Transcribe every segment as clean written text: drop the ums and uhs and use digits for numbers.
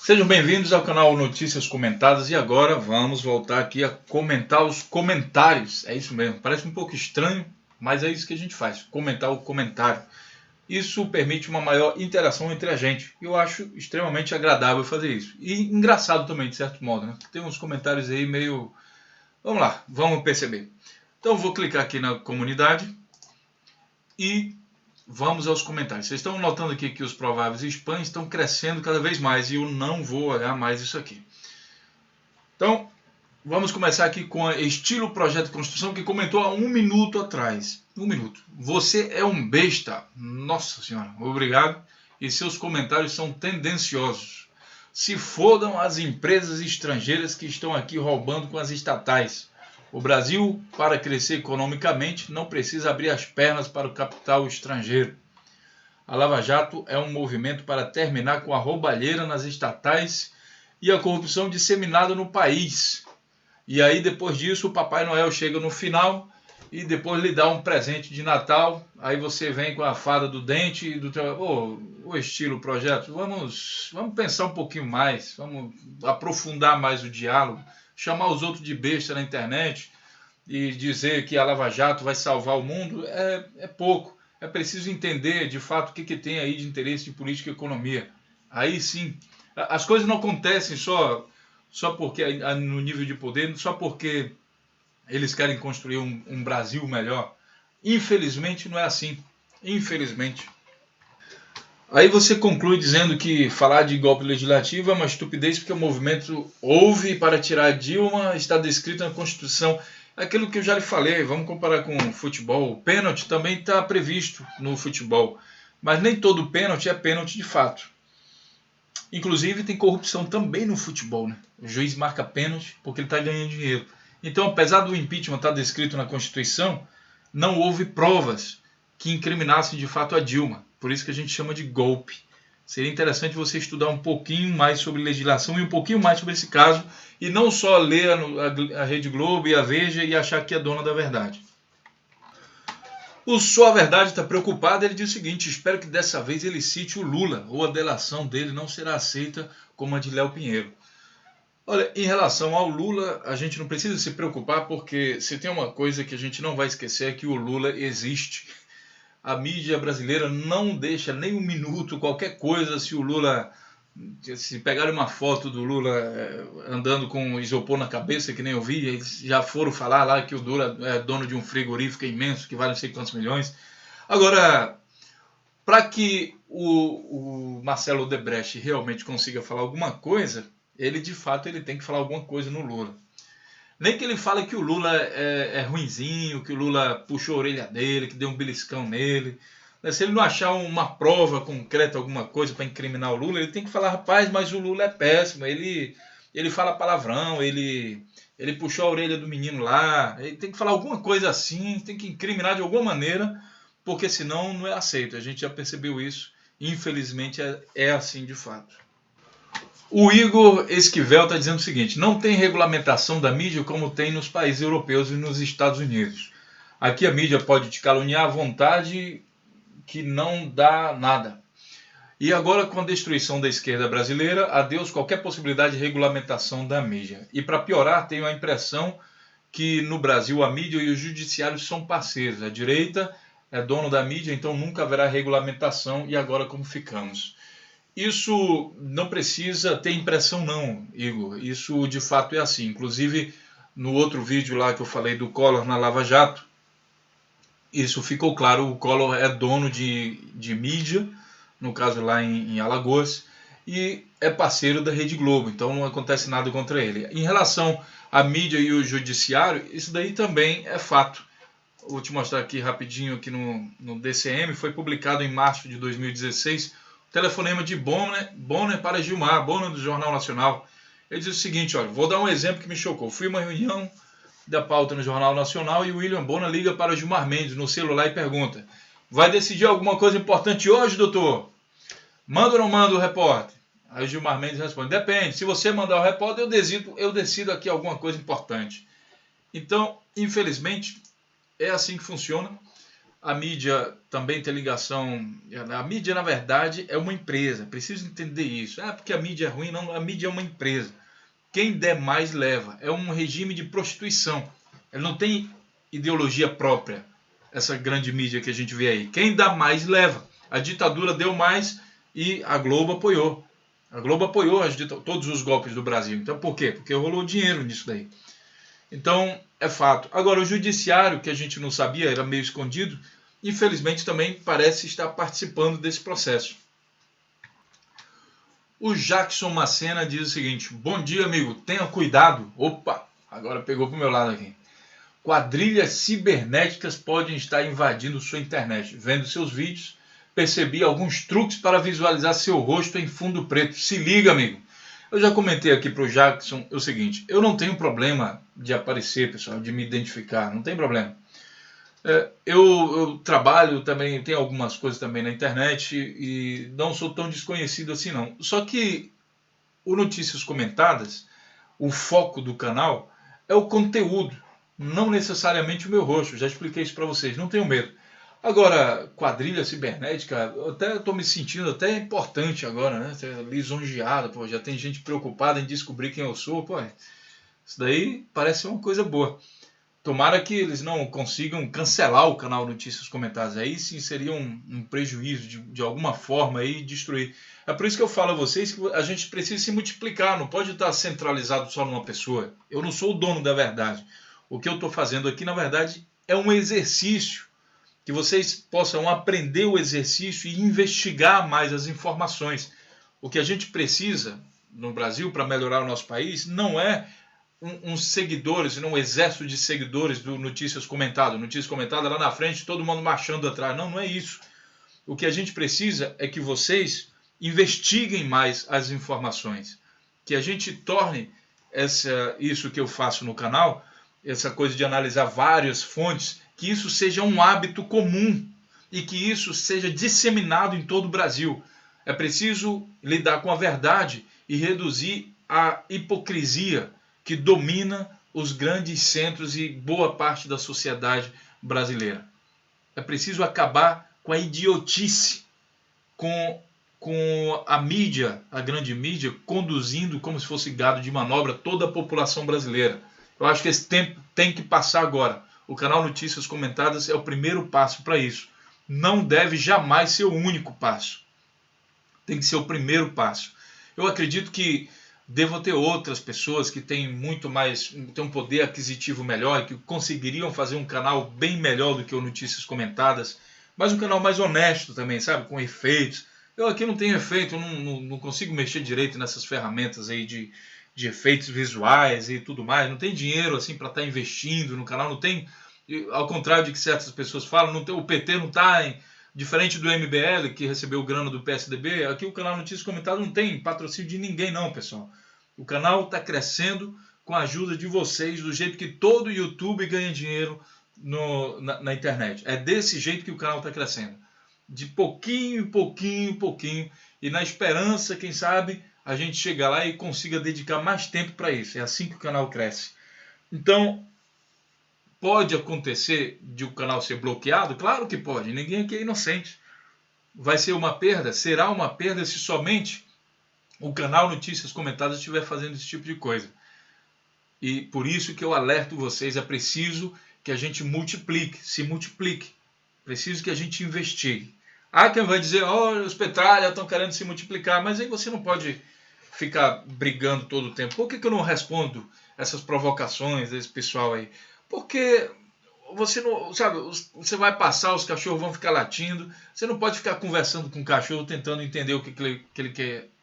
Sejam bem-vindos ao canal Notícias Comentadas e agora vamos voltar aqui a comentar os comentários. É isso mesmo, parece um pouco estranho, mas é isso que a gente faz, comentar o comentário. Isso permite uma maior interação entre a gente. Eu acho extremamente agradável fazer isso. E engraçado também, de certo modo, né? Tem uns comentários aí meio... Vamos lá, vamos perceber. Então vou clicar aqui na comunidade e vamos aos comentários. Vocês estão notando aqui que os prováveis spams estão crescendo cada vez mais e eu não vou olhar mais isso aqui. Então, vamos começar aqui com a Estilo Projeto de Construção, que comentou há 1 minuto atrás. 1 minuto. Você é um besta. Nossa senhora, obrigado. E seus comentários são tendenciosos. Se fodam as empresas estrangeiras que estão aqui roubando com as estatais. O Brasil, para crescer economicamente, não precisa abrir as pernas para o capital estrangeiro. A Lava Jato é um movimento para terminar com a roubalheira nas estatais e a corrupção disseminada no país. E aí, depois disso, o Papai Noel chega no final e depois lhe dá um presente de Natal. Aí você vem com a fada do dente e do teu... o estilo projeto. Vamos pensar um pouquinho mais, vamos aprofundar mais o diálogo. Chamar os outros de besta na internet e dizer que a Lava Jato vai salvar o mundo é pouco. É preciso entender, de fato, o que tem aí de interesse de política e economia. Aí sim, as coisas não acontecem só porque no nível de poder, só porque eles querem construir um Brasil melhor. Infelizmente não é assim. Infelizmente. Aí você conclui dizendo que falar de golpe legislativo é uma estupidez porque o movimento houve para tirar Dilma, está descrito na Constituição. Aquilo que eu já lhe falei, vamos comparar com o futebol. O pênalti também está previsto no futebol, mas nem todo pênalti é pênalti de fato. Inclusive tem corrupção também no futebol, né? O juiz marca pênalti porque ele está ganhando dinheiro. Então, apesar do impeachment estar descrito na Constituição, não houve provas que incriminassem de fato a Dilma. Por isso que a gente chama de golpe. Seria interessante você estudar um pouquinho mais sobre legislação e um pouquinho mais sobre esse caso, e não só ler a Rede Globo e a Veja e achar que é dona da verdade. O Só a Verdade está preocupado, ele diz o seguinte: espero que dessa vez ele cite o Lula, ou a delação dele não será aceita como a de Léo Pinheiro. Olha, em relação ao Lula, a gente não precisa se preocupar, porque se tem uma coisa que a gente não vai esquecer é que o Lula existe. A mídia brasileira não deixa nem um minuto qualquer coisa se o Lula... Se pegarem uma foto do Lula andando com isopor na cabeça, que nem eu vi, eles já foram falar lá que o Lula é dono de um frigorífico imenso, que vale não sei quantos milhões. Agora, para que o Marcelo Odebrecht realmente consiga falar alguma coisa, ele de fato ele tem que falar alguma coisa no Lula. Nem que ele fale que o Lula é ruinzinho, que o Lula puxou a orelha dele, que deu um beliscão nele. Se ele não achar uma prova concreta, alguma coisa para incriminar o Lula, ele tem que falar: rapaz, mas o Lula é péssimo, ele fala palavrão, ele puxou a orelha do menino lá. Ele tem que falar alguma coisa assim, tem que incriminar de alguma maneira, porque senão não é aceito. A gente já percebeu isso, infelizmente é assim de fato. O Igor Esquivel está dizendo o seguinte: não tem regulamentação da mídia como tem nos países europeus e nos Estados Unidos. Aqui a mídia pode te caluniar à vontade, que não dá nada. E agora, com a destruição da esquerda brasileira, adeus qualquer possibilidade de regulamentação da mídia. E para piorar, tenho a impressão que no Brasil a mídia e o judiciário são parceiros. A direita é dono da mídia, então nunca haverá regulamentação. E agora como ficamos? Isso não precisa ter impressão não, Igor. Isso de fato é assim. Inclusive, no outro vídeo lá que eu falei do Collor na Lava Jato, isso ficou claro. O Collor é dono de mídia, no caso lá em Alagoas, e é parceiro da Rede Globo, então não acontece nada contra ele. Em relação à mídia e o judiciário, isso daí também é fato. Vou te mostrar aqui rapidinho aqui no DCM, foi publicado em março de 2016, telefonema de Bonner para Gilmar, Bonner do Jornal Nacional. Ele diz o seguinte: olha, vou dar um exemplo que me chocou. Fui a uma reunião da pauta no Jornal Nacional e o William Bonner liga para o Gilmar Mendes no celular e pergunta: vai decidir alguma coisa importante hoje, doutor? Manda ou não manda o repórter? Aí o Gilmar Mendes responde: depende, se você mandar o repórter, eu decido aqui alguma coisa importante. Então, infelizmente, é assim que funciona. A mídia também tem ligação. A mídia, na verdade, é uma empresa. Preciso entender isso. Porque a mídia é ruim. Não, a mídia é uma empresa. Quem der mais leva. É um regime de prostituição. Ele não tem ideologia própria. Essa grande mídia que a gente vê aí. Quem dá mais leva. A ditadura deu mais e a Globo apoiou. A Globo apoiou todos os golpes do Brasil. Então por quê? Porque rolou dinheiro nisso daí. Então, é fato. Agora, o judiciário, que a gente não sabia, era meio escondido, infelizmente também parece estar participando desse processo. O Jackson Macena diz o seguinte: bom dia, amigo, tenha cuidado. Opa, agora pegou para o meu lado aqui. Quadrilhas cibernéticas podem estar invadindo sua internet. Vendo seus vídeos, percebi alguns truques para visualizar seu rosto em fundo preto. Se liga, amigo. Eu já comentei aqui para o Jackson o seguinte: eu não tenho problema de aparecer, pessoal, de me identificar, não tem problema. Eu trabalho também, tenho algumas coisas também na internet e não sou tão desconhecido assim não. Só que o Notícias Comentadas, o foco do canal é o conteúdo, não necessariamente o meu rosto. Já expliquei isso para vocês, não tenho medo. Agora, quadrilha cibernética, eu até estou me sentindo até importante agora, né? Lisonjeado, pô, já tem gente preocupada em descobrir quem eu sou, pô. Isso daí parece uma coisa boa. Tomara que eles não consigam cancelar o canal Notícias Comentadas. Aí sim seria um prejuízo de alguma forma aí destruir. É por isso que eu falo a vocês que a gente precisa se multiplicar, não pode estar centralizado só numa pessoa. Eu não sou o dono da verdade. O que eu estou fazendo aqui, na verdade, é um exercício. Que vocês possam aprender o exercício e investigar mais as informações. O que a gente precisa no Brasil para melhorar o nosso país não é uns seguidores, não um exército de seguidores do Notícias Comentadas. Notícias Comentadas lá na frente, todo mundo marchando atrás. Não, não é isso. O que a gente precisa é que vocês investiguem mais as informações. Que a gente torne isso que eu faço no canal, essa coisa de analisar várias fontes, que isso seja um hábito comum e que isso seja disseminado em todo o Brasil. É preciso lidar com a verdade e reduzir a hipocrisia que domina os grandes centros e boa parte da sociedade brasileira. É preciso acabar com a idiotice, com a mídia, a grande mídia, conduzindo como se fosse gado de manobra toda a população brasileira. Eu acho que esse tempo tem que passar agora. O canal Notícias Comentadas é o primeiro passo para isso. Não deve jamais ser o único passo. Tem que ser o primeiro passo. Eu acredito que devam ter outras pessoas que têm muito mais, têm um poder aquisitivo melhor, que conseguiriam fazer um canal bem melhor do que o Notícias Comentadas, mas um canal mais honesto também, sabe? Com efeitos. Eu aqui não tenho efeito, eu não consigo mexer direito nessas ferramentas aí de efeitos visuais e tudo mais. Não tem dinheiro assim para estar investindo no canal, não tem, ao contrário de que certas pessoas falam, não tem, o PT não está diferente do MBL, que recebeu grana do PSDB. Aqui o canal Notícias Comentadas não tem patrocínio de ninguém não, pessoal. O canal está crescendo com a ajuda de vocês, do jeito que todo YouTube ganha dinheiro na internet. É desse jeito que o canal está crescendo. De pouquinho, pouquinho, pouquinho. E na esperança, quem sabe, a gente chega lá e consiga dedicar mais tempo para isso. É assim que o canal cresce. Então, pode acontecer de o canal ser bloqueado? Claro que pode. Ninguém aqui é inocente. Vai ser uma perda? Será uma perda se somente o canal Notícias Comentadas estiver fazendo esse tipo de coisa. E por isso que eu alerto vocês, é preciso que a gente se multiplique. Preciso que a gente investigue. Há quem vai dizer, os petralha estão querendo se multiplicar, mas aí você não pode ficar brigando todo o tempo. Por que eu não respondo essas provocações desse pessoal aí? Porque você não, sabe, você vai passar, os cachorros vão ficar latindo, você não pode ficar conversando com o cachorro tentando entender o que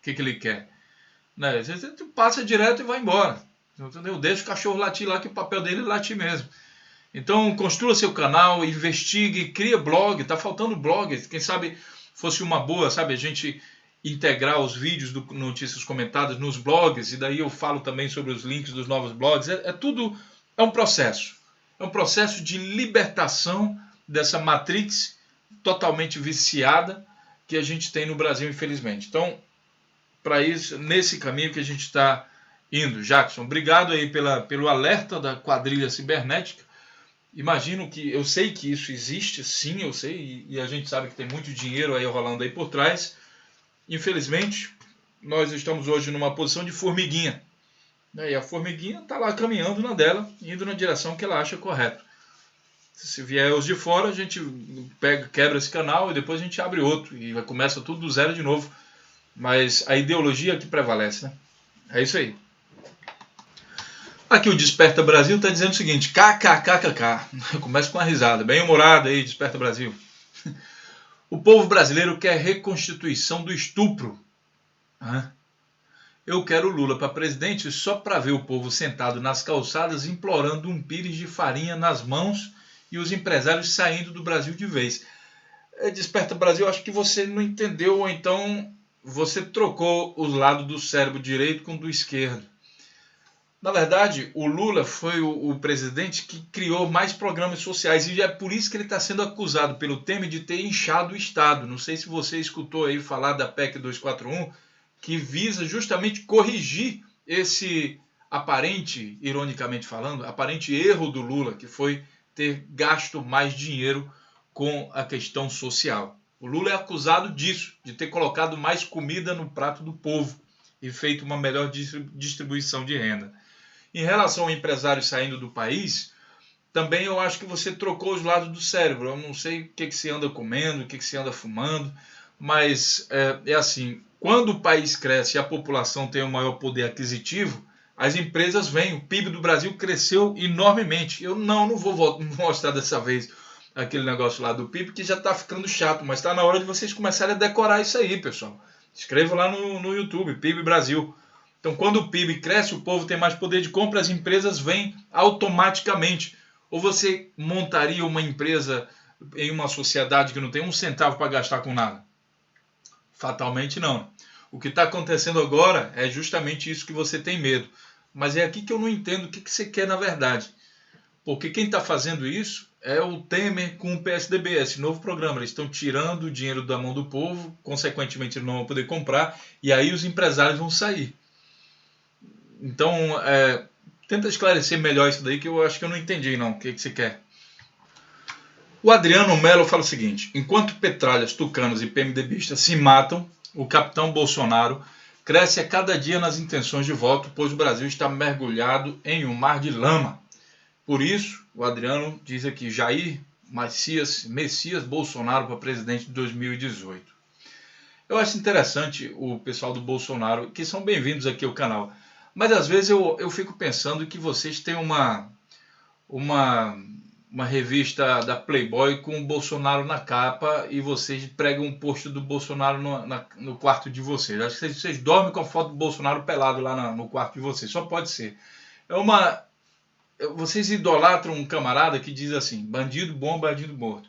ele quer. Né? Você passa direto e vai embora. Entendeu? Deixa o cachorro latir lá, que o papel dele é latir mesmo. Então, construa seu canal, investigue, cria blog. Tá faltando blog. Quem sabe fosse uma boa, sabe, a gente integrar os vídeos do Notícias Comentadas nos blogs, e daí eu falo também sobre os links dos novos blogs. Tudo é um processo. É um processo de libertação dessa matrix totalmente viciada que a gente tem no Brasil, infelizmente. Então, para isso, nesse caminho que a gente está indo. Jackson, obrigado aí pelo alerta da quadrilha cibernética. imagino que, eu sei que isso existe, sim, eu sei, e a gente sabe que tem muito dinheiro aí rolando aí por trás. Infelizmente, nós estamos hoje numa posição de formiguinha, né? E a formiguinha está lá caminhando na dela, indo na direção que ela acha correta. Se vier os de fora, a gente pega, quebra esse canal e depois a gente abre outro e começa tudo do zero de novo. Mas a ideologia que prevalece, né? É isso aí. Aqui o Desperta Brasil está dizendo o seguinte: kkkk. Começa com uma risada, bem humorada aí, Desperta Brasil. O povo brasileiro quer reconstituição do estupro. Eu quero Lula para presidente só para ver o povo sentado nas calçadas implorando um pires de farinha nas mãos e os empresários saindo do Brasil de vez. Desperta Brasil, acho que você não entendeu, ou então você trocou os lados do cérebro direito com o do esquerdo. Na verdade, o Lula foi o presidente que criou mais programas sociais e é por isso que ele está sendo acusado pelo Temer de ter inchado o Estado. Não sei se você escutou aí falar da PEC 241, que visa justamente corrigir esse aparente, ironicamente falando, aparente erro do Lula, que foi ter gasto mais dinheiro com a questão social. O Lula é acusado disso, de ter colocado mais comida no prato do povo e feito uma melhor distribuição de renda. Em relação ao empresário saindo do país, também eu acho que você trocou os lados do cérebro. Eu não sei o que você anda comendo, o que você anda fumando, mas é assim, quando o país cresce e a população tem um maior poder aquisitivo, as empresas vêm. O PIB do Brasil cresceu enormemente. Eu não vou mostrar dessa vez aquele negócio lá do PIB, que já está ficando chato, mas está na hora de vocês começarem a decorar isso aí, pessoal. Escreva lá no YouTube, PIB Brasil. Então, quando o PIB cresce, o povo tem mais poder de compra, as empresas vêm automaticamente. Ou você montaria uma empresa em uma sociedade que não tem um centavo para gastar com nada? Fatalmente não. O que está acontecendo agora é justamente isso que você tem medo. Mas é aqui que eu não entendo o que você quer na verdade. Porque quem está fazendo isso é o Temer com o PSDB, esse novo programa. Eles estão tirando o dinheiro da mão do povo, consequentemente eles não vão poder comprar, e aí os empresários vão sair. Então, tenta esclarecer melhor isso daí, que eu acho que eu não entendi não, o que você quer. O Adriano Melo fala o seguinte: enquanto petralhas, tucanos e PMDBistas se matam, o capitão Bolsonaro cresce a cada dia nas intenções de voto, pois o Brasil está mergulhado em um mar de lama. Por isso, o Adriano diz aqui: Jair Messias Bolsonaro para presidente de 2018. Eu acho interessante o pessoal do Bolsonaro, que são bem-vindos aqui ao canal, mas às vezes eu fico pensando que vocês têm uma revista da Playboy com o Bolsonaro na capa e vocês pregam um post do Bolsonaro no quarto de vocês. Acho que vocês dormem com a foto do Bolsonaro pelado lá no quarto de vocês. Só pode ser. Vocês idolatram um camarada que diz assim: bandido bom, bandido morto.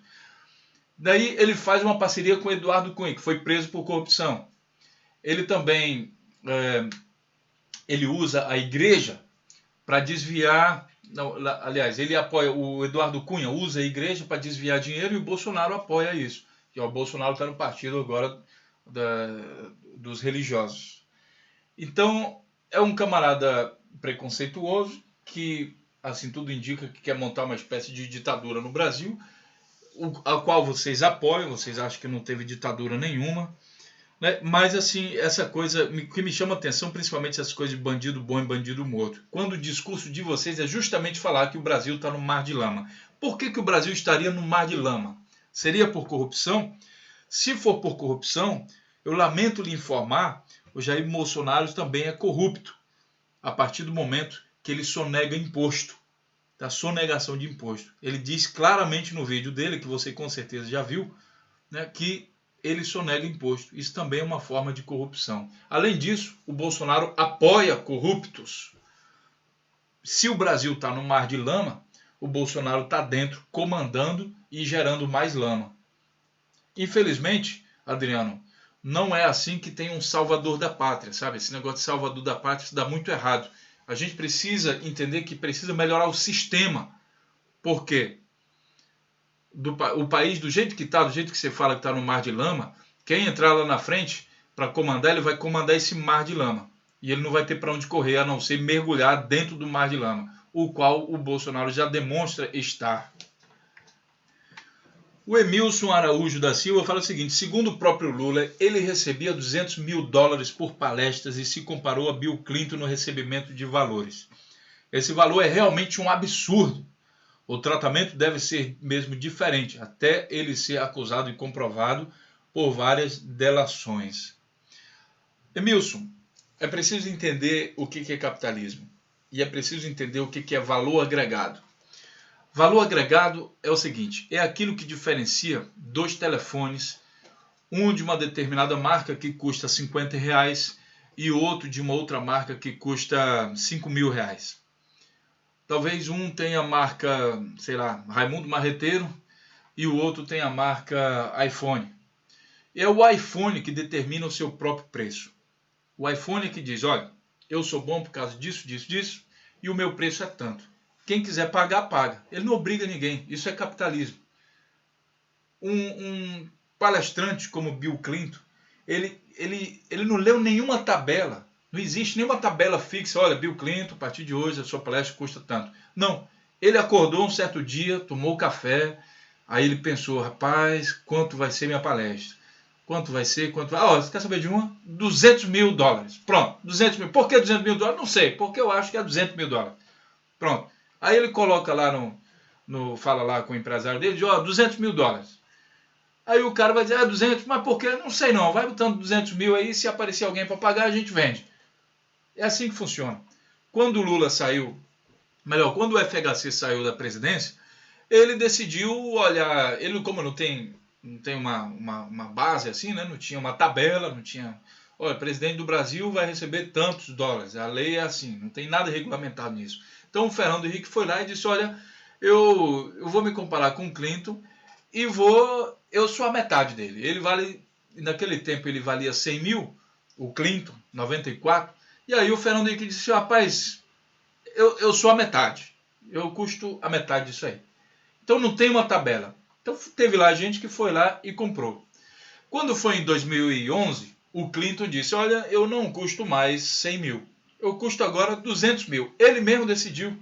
Daí ele faz uma parceria com o Eduardo Cunha, que foi preso por corrupção. Ele também ele usa a igreja para desviar. Não, aliás, ele apoia, o Eduardo Cunha usa a igreja para desviar dinheiro e o Bolsonaro apoia isso. E o Bolsonaro está no partido agora dos religiosos. Então, é um camarada preconceituoso que, assim, tudo indica que quer montar uma espécie de ditadura no Brasil, a qual vocês apoiam, vocês acham que não teve ditadura nenhuma. Né? Mas assim, essa coisa que me chama a atenção, principalmente essas coisas de bandido bom e bandido morto, quando o discurso de vocês é justamente falar que o Brasil está no mar de lama. Por que o Brasil estaria no mar de lama? Seria por corrupção? Se for por corrupção, eu lamento lhe informar, o Jair Bolsonaro também é corrupto, a partir do momento que ele sonega imposto, da sonegação de imposto. Ele diz claramente no vídeo dele, que você com certeza já viu, né, que ele sonega imposto. Isso também é uma forma de corrupção. Além disso, o Bolsonaro apoia corruptos. Se o Brasil está no mar de lama, o Bolsonaro está dentro, comandando e gerando mais lama. Infelizmente, Adriano, não é assim que tem um salvador da pátria, sabe? Esse negócio de salvador da pátria isso dá muito errado. A gente precisa entender que precisa melhorar o sistema. Por quê? O país, do jeito que está, do jeito que você fala que está no mar de lama, quem entrar lá na frente para comandar, ele vai comandar esse mar de lama. E ele não vai ter para onde correr, a não ser mergulhar dentro do mar de lama. o qual o Bolsonaro já demonstra estar. O Emilson Araújo da Silva fala o seguinte: segundo o próprio Lula, ele recebia $200 mil por palestras e se comparou a Bill Clinton no recebimento de valores. Esse valor é realmente um absurdo. O tratamento deve ser mesmo diferente, até ele ser acusado e comprovado por várias delações. Emilson, é preciso entender o que é capitalismo e é preciso entender o que é valor agregado. Valor agregado é o seguinte: é aquilo que diferencia dois telefones, um de uma determinada marca que custa R$50 e outro de uma outra marca que custa R$5.000. Talvez um tenha a marca, sei lá, Raimundo Marreteiro e o outro tenha a marca iPhone. É o iPhone que determina o seu próprio preço. O iPhone é que diz: olha, eu sou bom por causa disso, disso, disso, e o meu preço é tanto. Quem quiser pagar, paga. Ele não obriga ninguém. Isso é capitalismo. Um palestrante como Bill Clinton, ele não leu nenhuma tabela. Não existe nenhuma tabela fixa. Olha, Bill Clinton, a partir de hoje a sua palestra custa tanto. Não. Ele acordou um certo dia, tomou café, aí ele pensou: rapaz, quanto vai ser minha palestra? Quanto vai ser? Quanto vai? Você quer saber de uma? $200 mil. Pronto, 200 mil. Por que $200 mil? Não sei, porque eu acho que é $200 mil. Pronto. Aí ele coloca lá fala lá com o empresário dele, diz: $200 mil. Aí o cara vai dizer: 200, mas por quê? Não sei não, vai botando 200 mil aí, se aparecer alguém para pagar, a gente vende. É assim que funciona. Quando o Lula saiu, quando o FHC saiu da presidência, ele decidiu olhar, ele como não tem uma base assim, né? Não tinha uma tabela, não tinha, olha, o presidente do Brasil vai receber tantos dólares, a lei é assim, não tem nada regulamentado nisso. Então o Fernando Henrique foi lá e disse: olha, eu vou me comparar com o Clinton e eu sou a metade dele. Ele vale, naquele tempo ele valia 100 mil, o Clinton, 94. E aí o Fernando Henrique disse: rapaz, eu sou a metade. Eu custo a metade disso aí. Então não tem uma tabela. Então teve lá gente que foi lá e comprou. Quando foi em 2011, o Clinton disse: olha, eu não custo mais 100 mil. Eu custo agora 200 mil. Ele mesmo decidiu.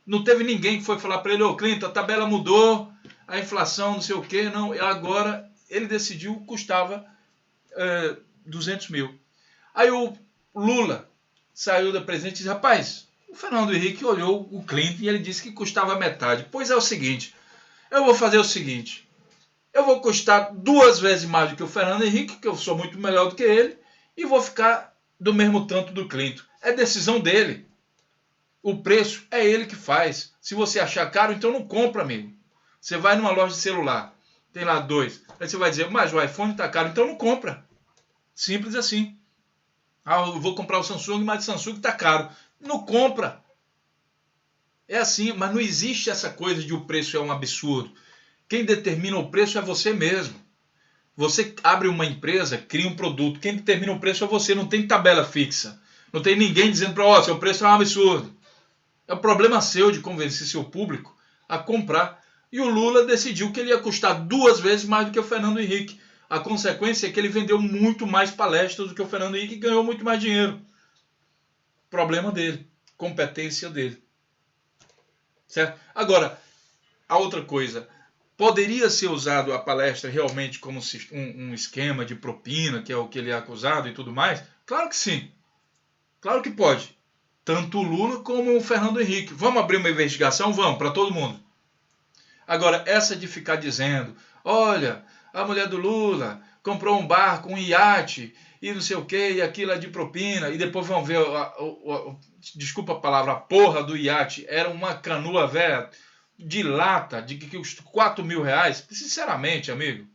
Não teve ninguém que foi falar para ele: ô Clinton, a tabela mudou, a inflação, não sei o quê. Não, agora ele decidiu, custava 200 mil. Aí o Lula saiu da presidência e disse: rapaz, o Fernando Henrique olhou o Clinton e ele disse que custava metade. Pois é o seguinte, eu vou fazer o seguinte, eu vou custar 2 vezes mais do que o Fernando Henrique, que eu sou muito melhor do que ele, e vou ficar do mesmo tanto do Clinton. É decisão dele. O preço é ele que faz. Se você achar caro, então não compra, amigo. Você vai numa loja de celular, tem lá 2. Aí você vai dizer: mas o iPhone está caro, então não compra. Simples assim. Eu vou comprar o Samsung, mas o Samsung está caro. Não compra. É assim, mas não existe essa coisa de o preço é um absurdo. Quem determina o preço é você mesmo. Você abre uma empresa, cria um produto. Quem determina o preço é você. Não tem tabela fixa. Não tem ninguém dizendo para seu preço é um absurdo. É o problema seu de convencer seu público a comprar. E o Lula decidiu que ele ia custar 2 vezes mais do que o Fernando Henrique. A consequência é que ele vendeu muito mais palestras do que o Fernando Henrique e ganhou muito mais dinheiro. Problema dele. Competência dele. Certo? Agora, a outra coisa. Poderia ser usado a palestra realmente como um esquema de propina, que é o que ele é acusado e tudo mais? Claro que sim. Claro que pode. Tanto o Lula como o Fernando Henrique. Vamos abrir uma investigação? Vamos, para todo mundo. Agora, essa de ficar dizendo: olha, a mulher do Lula comprou um barco, um iate, e não sei o que, e aquilo é de propina, e depois vão ver, desculpa a palavra, a porra do iate, era uma canoa velha, de lata, de que custa R$4.000, sinceramente, amigo,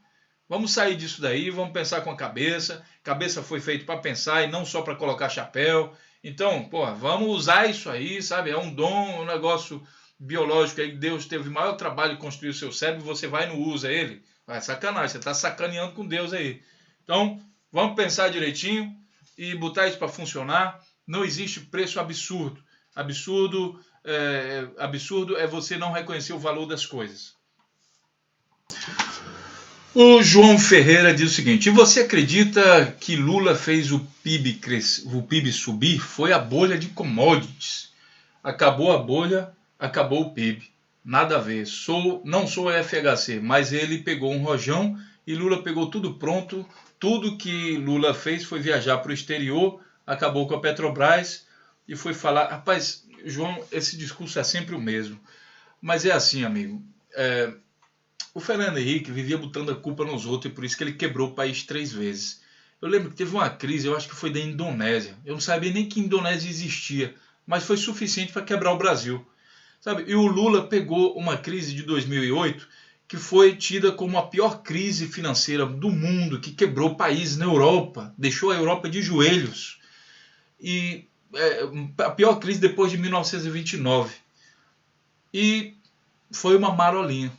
vamos sair disso daí, vamos pensar com a cabeça. Cabeça foi feita para pensar e não só para colocar chapéu. Então, vamos usar isso aí, sabe? É um dom, um negócio biológico aí. Deus teve o maior trabalho de construir o seu cérebro, você vai e não usa ele. Vai, sacanagem, você está sacaneando com Deus aí. Então, vamos pensar direitinho e botar isso para funcionar. Não existe preço absurdo. Absurdo é você não reconhecer o valor das coisas. O João Ferreira diz o seguinte: e você acredita que Lula fez o PIB subir? Foi a bolha de commodities. acabou a bolha, acabou o PIB. Nada a ver. Não sou FHC, mas ele pegou um rojão e Lula pegou tudo pronto. Tudo que Lula fez foi viajar para o exterior, acabou com a Petrobras e foi falar... Rapaz, João, esse discurso é sempre o mesmo. Mas é assim, amigo. O Fernando Henrique vivia botando a culpa nos outros e por isso que ele quebrou o país 3 vezes. Eu lembro que teve uma crise, eu acho que foi da Indonésia. Eu não sabia nem que Indonésia existia, mas foi suficiente para quebrar o Brasil. Sabe? E o Lula pegou uma crise de 2008 que foi tida como a pior crise financeira do mundo, que quebrou países na Europa, deixou a Europa de joelhos. E a pior crise depois de 1929. E foi uma marolinha.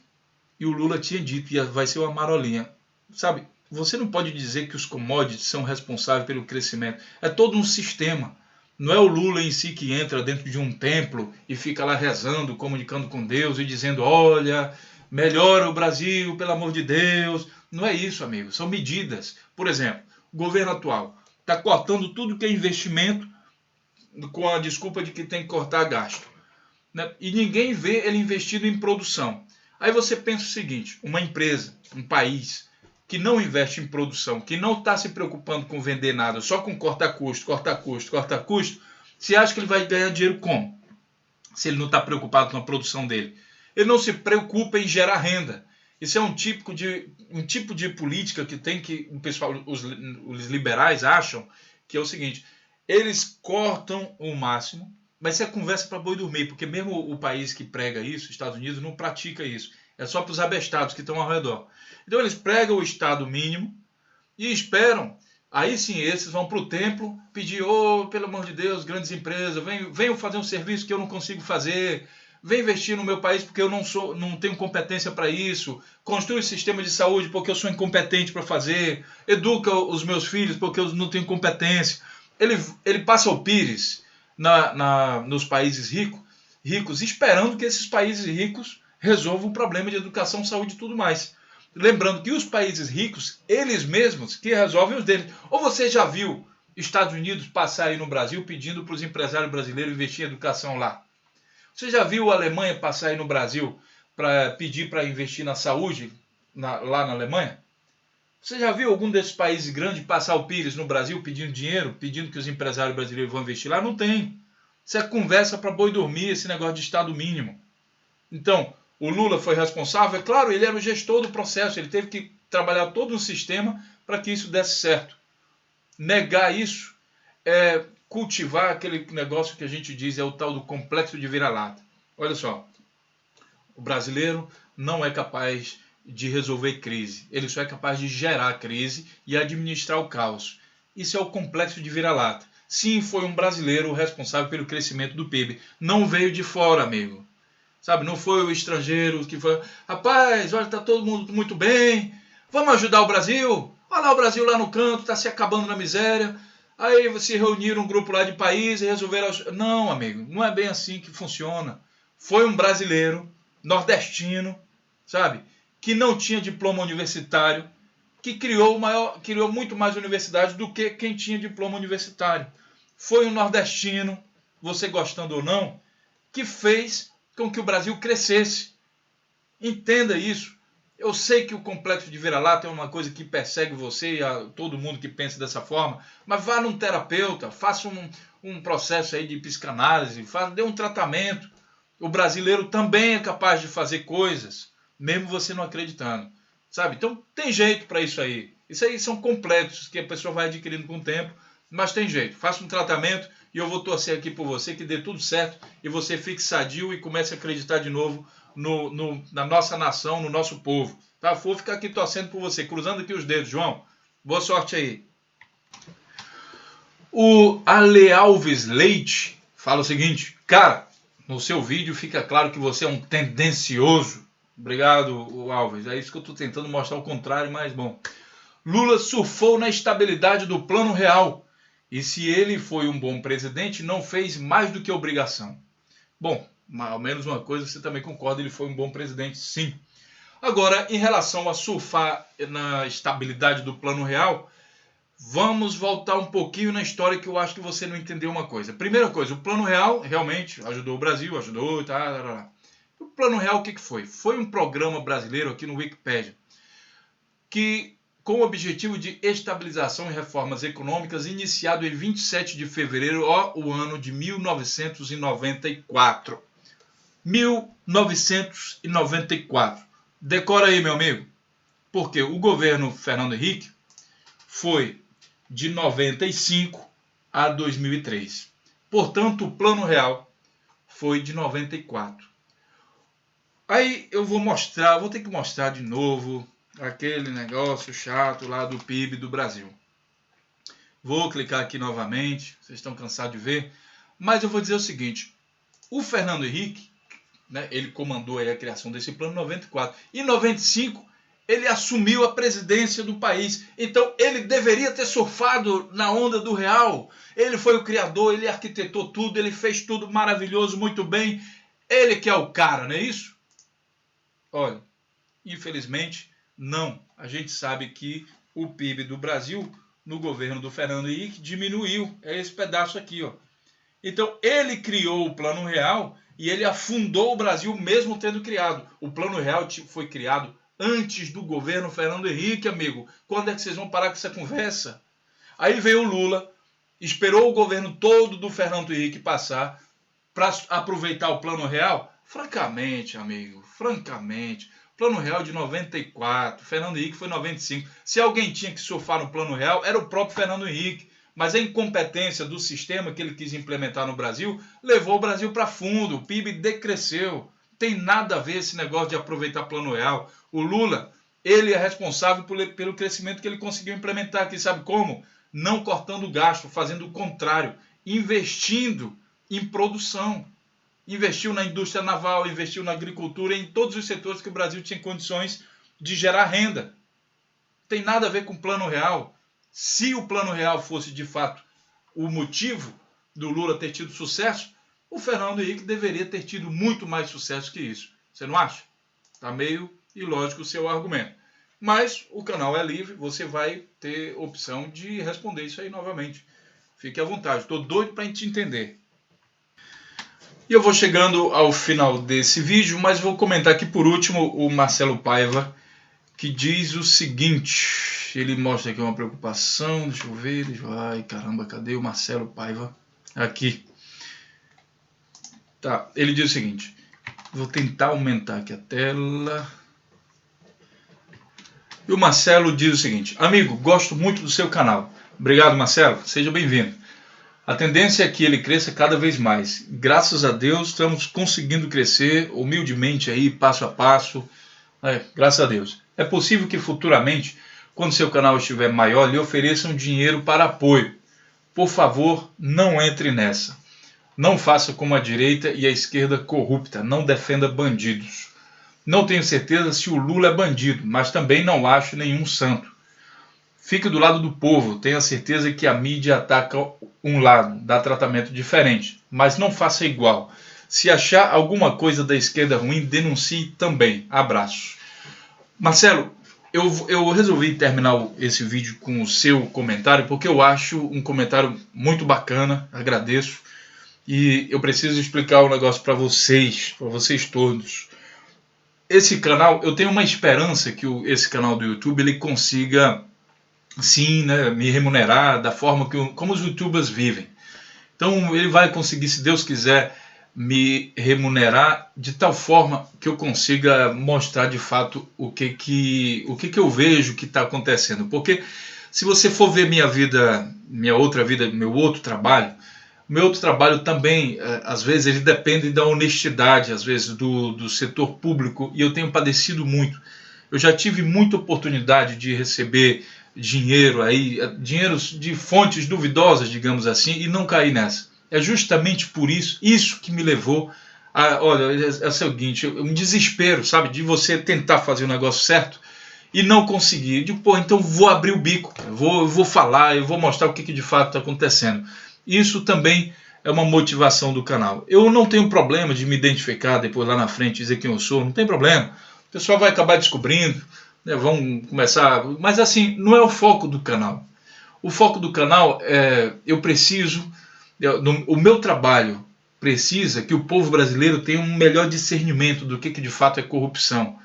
E o Lula tinha dito que vai ser uma marolinha. Sabe, você não pode dizer que os commodities são responsáveis pelo crescimento. É todo um sistema. Não é o Lula em si que entra dentro de um templo e fica lá rezando, comunicando com Deus e dizendo, olha, melhora o Brasil, pelo amor de Deus. Não é isso, amigo. São medidas. Por exemplo, o governo atual está cortando tudo que é investimento com a desculpa de que tem que cortar gasto. Né? E ninguém vê ele investido em produção. Aí você pensa o seguinte, uma empresa, um país que não investe em produção, que não está se preocupando com vender nada, só com corta custo, você acha que ele vai ganhar dinheiro como? Se ele não está preocupado com a produção dele. Ele não se preocupa em gerar renda. Isso é um tipo de política que tem que o pessoal, os liberais acham que é o seguinte, eles cortam o máximo, mas isso é conversa para boi dormir, porque mesmo o país que prega isso, Estados Unidos, não pratica isso. É só para os abestados que estão ao redor. Então eles pregam o Estado mínimo e esperam. Aí sim, esses vão para o templo pedir, pelo amor de Deus, grandes empresas, venham fazer um serviço que eu não consigo fazer, vem investir no meu país porque eu não tenho competência para isso, construa um sistema de saúde porque eu sou incompetente para fazer, educa os meus filhos porque eu não tenho competência. Ele passa o pires nos países ricos, esperando que esses países ricos resolvam o problema de educação, saúde e tudo mais. Lembrando que os países ricos, eles mesmos que resolvem os deles. Ou você já viu Estados Unidos passar aí no Brasil pedindo para os empresários brasileiros investir em educação lá? Você já viu a Alemanha passar aí no Brasil para pedir para investir na saúde lá na Alemanha? Você já viu algum desses países grandes passar o pires no Brasil pedindo dinheiro, pedindo que os empresários brasileiros vão investir lá? Não tem. Isso é conversa para boi dormir, esse negócio de Estado mínimo. Então, o Lula foi responsável? É claro, ele era o gestor do processo, ele teve que trabalhar todo um sistema para que isso desse certo. Negar isso é cultivar aquele negócio que a gente diz, é o tal do complexo de vira-lata. Olha só, o brasileiro não é capaz de resolver crise, ele só é capaz de gerar crise e administrar o caos. Isso é o complexo de vira-lata. Sim, foi um brasileiro o responsável pelo crescimento do PIB. Não veio de fora, amigo. Sabe, não foi o estrangeiro que foi... Rapaz, olha, está todo mundo muito bem. Vamos ajudar o Brasil? Olha lá o Brasil lá no canto, está se acabando na miséria. Aí se reuniram um grupo lá de países e resolveram... Não, amigo, não é bem assim que funciona. Foi um brasileiro, nordestino, sabe, que não tinha diploma universitário, que criou muito mais universidades do que quem tinha diploma universitário. Foi um nordestino, você gostando ou não, que fez com que o Brasil crescesse. Entenda isso. Eu sei que o complexo de vira-lata é uma coisa que persegue você e a todo mundo que pensa dessa forma, mas vá num terapeuta, faça um processo aí de psicanálise, dê um tratamento. O brasileiro também é capaz de fazer coisas, mesmo você não acreditando. Sabe? Então tem jeito para isso aí. Isso aí são complexos que a pessoa vai adquirindo com o tempo, mas tem jeito. Faça um tratamento e eu vou torcer aqui por você, que dê tudo certo e você fique sadio e comece a acreditar de novo na nossa nação, no nosso povo. Tá? Vou ficar aqui torcendo por você, cruzando aqui os dedos, João. Boa sorte aí. O Ale Alves Leite fala o seguinte, cara, no seu vídeo fica claro que você é um tendencioso. Obrigado, Alves. É isso que eu estou tentando mostrar o contrário, mas bom. Lula surfou na estabilidade do Plano Real. E se ele foi um bom presidente, não fez mais do que obrigação. Bom, ao menos uma coisa você também concorda, ele foi um bom presidente, sim. Agora, em relação a surfar na estabilidade do Plano Real, vamos voltar um pouquinho na história que eu acho que você não entendeu uma coisa. Primeira coisa, o Plano Real realmente ajudou o Brasil, ajudou, tá. O Plano Real o que foi? Foi um programa brasileiro aqui no Wikipedia, que com o objetivo de estabilização e reformas econômicas, iniciado em 27 de fevereiro, o ano de 1994. 1994. Decora aí, meu amigo. Porque o governo Fernando Henrique foi de 95 a 2003. Portanto, o Plano Real foi de 94. Aí eu vou ter que mostrar de novo aquele negócio chato lá do PIB do Brasil. Vou clicar aqui novamente, vocês estão cansados de ver, mas eu vou dizer o seguinte, o Fernando Henrique, né, ele comandou aí a criação desse plano em 94, e em 95 ele assumiu a presidência do país, então ele deveria ter surfado na onda do real, ele foi o criador, ele arquitetou tudo, ele fez tudo maravilhoso, muito bem, ele que é o cara, não é isso? Olha, infelizmente, não. A gente sabe que o PIB do Brasil, no governo do Fernando Henrique, diminuiu. É esse pedaço aqui, ó. Então, ele criou o Plano Real e ele afundou o Brasil mesmo tendo criado. O Plano Real foi criado antes do governo Fernando Henrique, amigo. Quando é que vocês vão parar com essa conversa? Aí veio o Lula, esperou o governo todo do Fernando Henrique passar para aproveitar o Plano Real. Francamente, amigo, francamente, Plano Real de 94, Fernando Henrique foi 95. Se alguém tinha que surfar no Plano Real, era o próprio Fernando Henrique. Mas a incompetência do sistema que ele quis implementar no Brasil levou o Brasil para fundo, o PIB decresceu. Tem nada a ver esse negócio de aproveitar Plano Real. O Lula, ele é responsável pelo crescimento que ele conseguiu implementar aqui, sabe como? Não cortando gasto, fazendo o contrário, investindo em produção. Investiu na indústria naval, investiu na agricultura, em todos os setores que o Brasil tinha condições de gerar renda. Tem nada a ver com o Plano Real. Se o Plano Real fosse, de fato, o motivo do Lula ter tido sucesso, o Fernando Henrique deveria ter tido muito mais sucesso que isso. Você não acha? Está meio ilógico o seu argumento. Mas o canal é livre, você vai ter opção de responder isso aí novamente. Fique à vontade, estou doido para a gente entender. E eu vou chegando ao final desse vídeo, mas vou comentar aqui por último o Marcelo Paiva, que diz o seguinte, ele mostra aqui uma preocupação, deixa eu ver, ai caramba, cadê o Marcelo Paiva? Aqui. Tá, ele diz o seguinte, vou tentar aumentar aqui a tela. E o Marcelo diz o seguinte, amigo, gosto muito do seu canal. Obrigado, Marcelo, seja bem-vindo. A tendência é que ele cresça cada vez mais. Graças a Deus estamos conseguindo crescer humildemente aí, passo a passo. Graças a Deus. É possível que futuramente, quando seu canal estiver maior, lhe ofereçam dinheiro para apoio. Por favor, não entre nessa. Não faça como a direita e a esquerda corrupta. Não defenda bandidos. Não tenho certeza se o Lula é bandido, mas também não acho nenhum santo. Fique do lado do povo, tenha certeza que a mídia ataca um lado, dá tratamento diferente, mas não faça igual. Se achar alguma coisa da esquerda ruim, denuncie também. Abraços. Marcelo, eu resolvi terminar esse vídeo com o seu comentário, porque eu acho um comentário muito bacana, agradeço, e eu preciso explicar um negócio para vocês todos. Esse canal, eu tenho uma esperança que esse canal do YouTube ele consiga sim, né, me remunerar da forma como os youtubers vivem. Então ele vai conseguir, se Deus quiser, me remunerar de tal forma que eu consiga mostrar de fato o que eu vejo que está acontecendo. Porque se você for ver minha vida, meu outro trabalho também, às vezes ele depende da honestidade, às vezes do setor público, e eu tenho padecido muito. Eu já tive muita oportunidade de receber dinheiros de fontes duvidosas, digamos assim, e não caí nessa. É justamente por isso que me levou olha, é o seguinte, um desespero, sabe, de você tentar fazer o negócio certo e não conseguir. Eu digo, então vou abrir o bico, eu vou falar, eu vou mostrar o que de fato está acontecendo. Isso também é uma motivação do canal. Eu não tenho problema de me identificar depois lá na frente, dizer quem eu sou, não tem problema. O pessoal vai acabar descobrindo, vão começar, mas assim, não é o foco do canal. O foco do canal o meu trabalho precisa que o povo brasileiro tenha um melhor discernimento do que de fato é corrupção.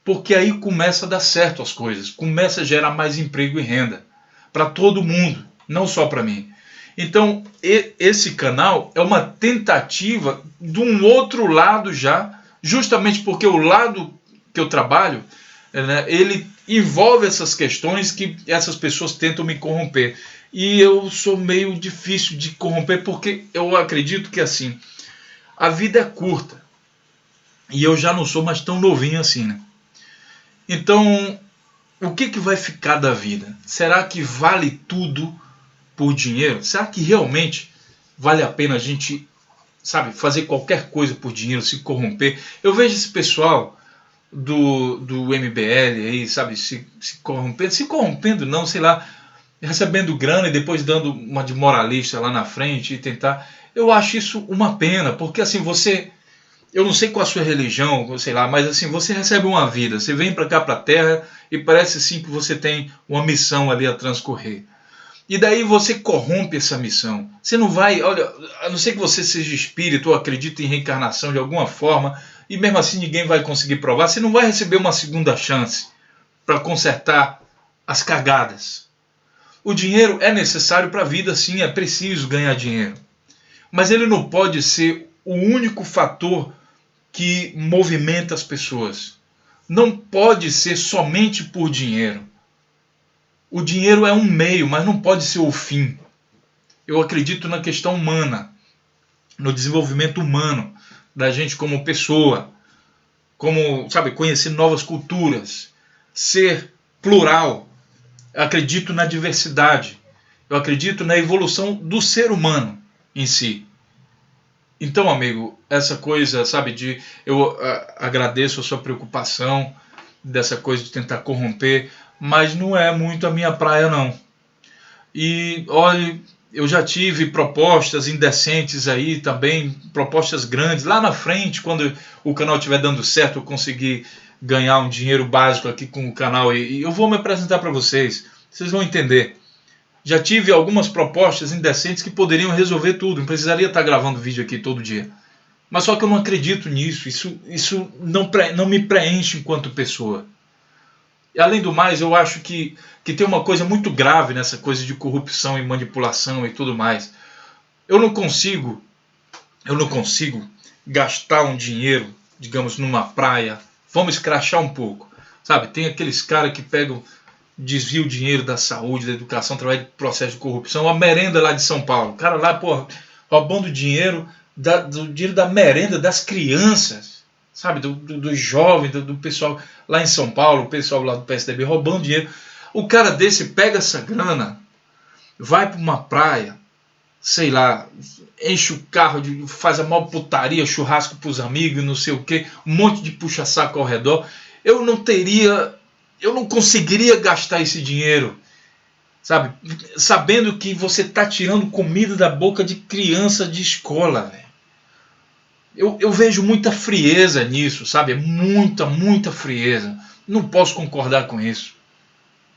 Porque aí começa a dar certo as coisas, começa a gerar mais emprego e renda para todo mundo, não só para mim. Então, esse canal é uma tentativa de um outro lado já, justamente porque o lado que eu trabalho, né, ele envolve essas questões que essas pessoas tentam me corromper. E eu sou meio difícil de corromper, porque eu acredito que assim, a vida é curta. E eu já não sou mais tão novinho assim, né? Então, o que vai ficar da vida? Será que vale tudo por dinheiro? Será que realmente vale a pena a gente, sabe, fazer qualquer coisa por dinheiro, se corromper? Eu vejo esse pessoal do MBL aí, sabe, se corrompendo não, sei lá, recebendo grana e depois dando uma de moralista lá na frente e tentar. Eu acho isso uma pena, porque assim, eu não sei qual a sua religião, sei lá, mas assim, você recebe uma vida, você vem para cá para a Terra e parece assim que você tem uma missão ali a transcorrer. E daí você corrompe essa missão. Você não vai, olha, a não ser que você seja espírito ou acredite em reencarnação de alguma forma, e mesmo assim ninguém vai conseguir provar, você não vai receber uma segunda chance para consertar as cagadas. O dinheiro é necessário para a vida, sim, é preciso ganhar dinheiro. Mas ele não pode ser o único fator que movimenta as pessoas. Não pode ser somente por dinheiro. O dinheiro é um meio, mas não pode ser o fim. Eu acredito na questão humana, no desenvolvimento humano da gente como pessoa, como, sabe, conhecer novas culturas, ser plural. Eu acredito na diversidade. Eu acredito na evolução do ser humano em si. Então, amigo, essa coisa, sabe, eu agradeço a sua preocupação dessa coisa de tentar corromper, mas não é muito a minha praia, não. E, olha, eu já tive propostas indecentes aí também, propostas grandes. Lá na frente, quando o canal estiver dando certo, eu conseguir ganhar um dinheiro básico aqui com o canal e eu vou me apresentar para vocês. Vocês vão entender. Já tive algumas propostas indecentes que poderiam resolver tudo. Não precisaria estar gravando vídeo aqui todo dia. Mas só que eu não acredito nisso. Isso não me preenche enquanto pessoa. E além do mais, eu acho que tem uma coisa muito grave nessa coisa de corrupção e manipulação e tudo mais. Eu não consigo gastar um dinheiro, digamos, numa praia. Vamos escrachar um pouco. Sabe, tem aqueles caras que pegam, desvia o dinheiro da saúde, da educação, através de processo de corrupção. A merenda lá de São Paulo. O cara lá, porra, roubando dinheiro, do dinheiro da merenda das crianças, sabe, do jovem, do pessoal lá em São Paulo, o pessoal lá do PSDB roubando dinheiro. O cara desse pega essa grana, vai para uma praia, sei lá, enche o carro, faz a maior putaria, churrasco para os amigos, não sei o que, um monte de puxa-saco ao redor. Eu não conseguiria gastar esse dinheiro, sabe? Sabendo que você está tirando comida da boca de criança de escola, velho. Eu vejo muita frieza nisso, sabe? Muita frieza. Não posso concordar com isso.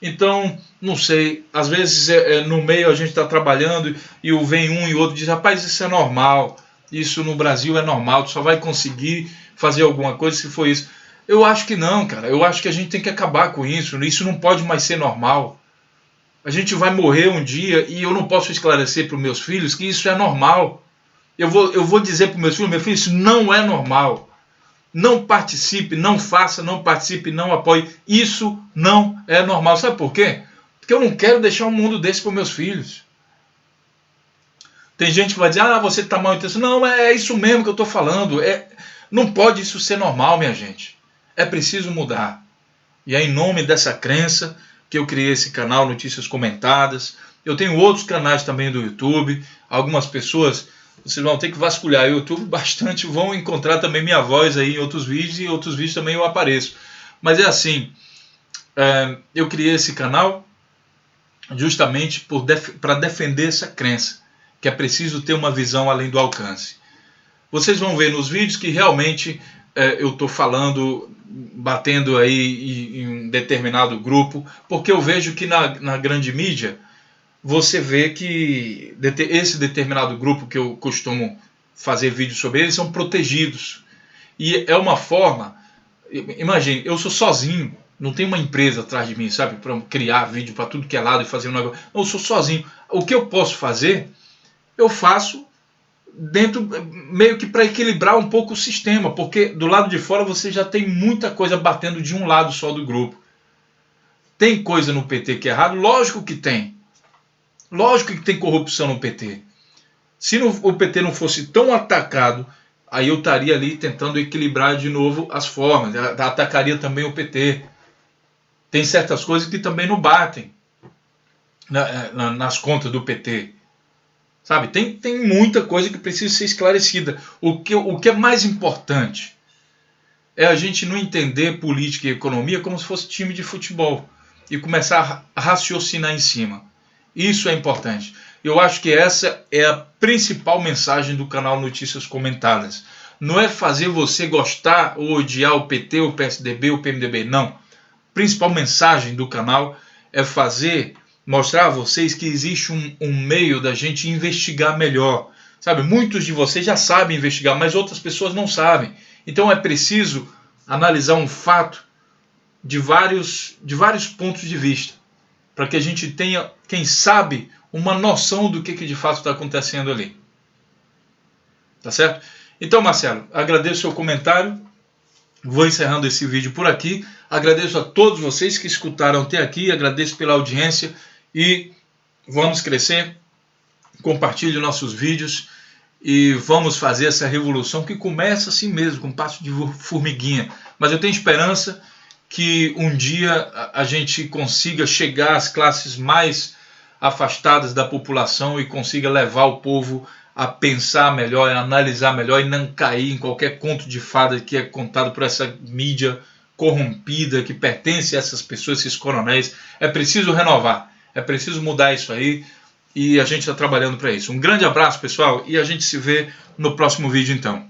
Então, não sei, às vezes no meio a gente está trabalhando e vem um e outro diz, rapaz, isso é normal, isso no Brasil é normal, tu só vai conseguir fazer alguma coisa se for isso. Eu acho que não, cara. Eu acho que a gente tem que acabar com isso. Isso não pode mais ser normal. A gente vai morrer um dia e eu não posso esclarecer para os meus filhos que isso é normal. Eu vou dizer para os meus filhos, meu filho, isso não é normal. Não participe, não faça, não participe, não apoie. Isso não é normal. Sabe por quê? Porque eu não quero deixar um mundo desse para os meus filhos. Tem gente que vai dizer, você está mal intencionado. Não, é isso mesmo que eu estou falando. Não pode isso ser normal, minha gente. É preciso mudar. E é em nome dessa crença que eu criei esse canal Notícias Comentadas. Eu tenho outros canais também do YouTube. Algumas pessoas, vocês vão ter que vasculhar o YouTube bastante, vão encontrar também minha voz aí em outros vídeos, e em outros vídeos também eu apareço. Mas é assim, eu criei esse canal justamente para defender essa crença, que é preciso ter uma visão além do alcance. Vocês vão ver nos vídeos que realmente eu estou falando, batendo aí em um determinado grupo, porque eu vejo que na grande mídia você vê que esse determinado grupo que eu costumo fazer vídeo sobre eles são protegidos. E é uma forma, imagine, eu sou sozinho, não tem uma empresa atrás de mim, sabe, para criar vídeo para tudo que é lado e fazer um negócio. Eu sou sozinho. O que eu posso fazer, eu faço dentro, meio que para equilibrar um pouco o sistema, porque do lado de fora você já tem muita coisa batendo de um lado só do grupo. Tem coisa no PT que é errado? Lógico que tem. Lógico que tem corrupção no PT. Se o PT não fosse tão atacado, aí eu estaria ali tentando equilibrar de novo as formas. Atacaria também o PT. Tem certas coisas que também não batem nas contas do PT. Sabe? Tem muita coisa que precisa ser esclarecida. O que é mais importante é a gente não entender política e economia como se fosse time de futebol e começar a raciocinar em cima. Isso é importante. Eu acho que essa é a principal mensagem do canal Notícias Comentadas. Não é fazer você gostar ou odiar o PT, o PSDB, o PMDB, não. A principal mensagem do canal é mostrar a vocês que existe um meio da gente investigar melhor. Sabe, muitos de vocês já sabem investigar, mas outras pessoas não sabem. Então é preciso analisar um fato de vários pontos de vista, para que a gente tenha, quem sabe, uma noção do que de fato está acontecendo ali. Tá certo? Então, Marcelo, agradeço o seu comentário. Vou encerrando esse vídeo por aqui. Agradeço a todos vocês que escutaram até aqui. Agradeço pela audiência e vamos crescer. Compartilhe nossos vídeos e vamos fazer essa revolução que começa assim mesmo, com passo de formiguinha. Mas eu tenho esperança que um dia a gente consiga chegar às classes mais afastadas da população e consiga levar o povo a pensar melhor, a analisar melhor e não cair em qualquer conto de fada que é contado por essa mídia corrompida que pertence a essas pessoas, esses coronéis. É preciso renovar, é preciso mudar isso aí e a gente está trabalhando para isso. Um grande abraço, pessoal, e a gente se vê no próximo vídeo então.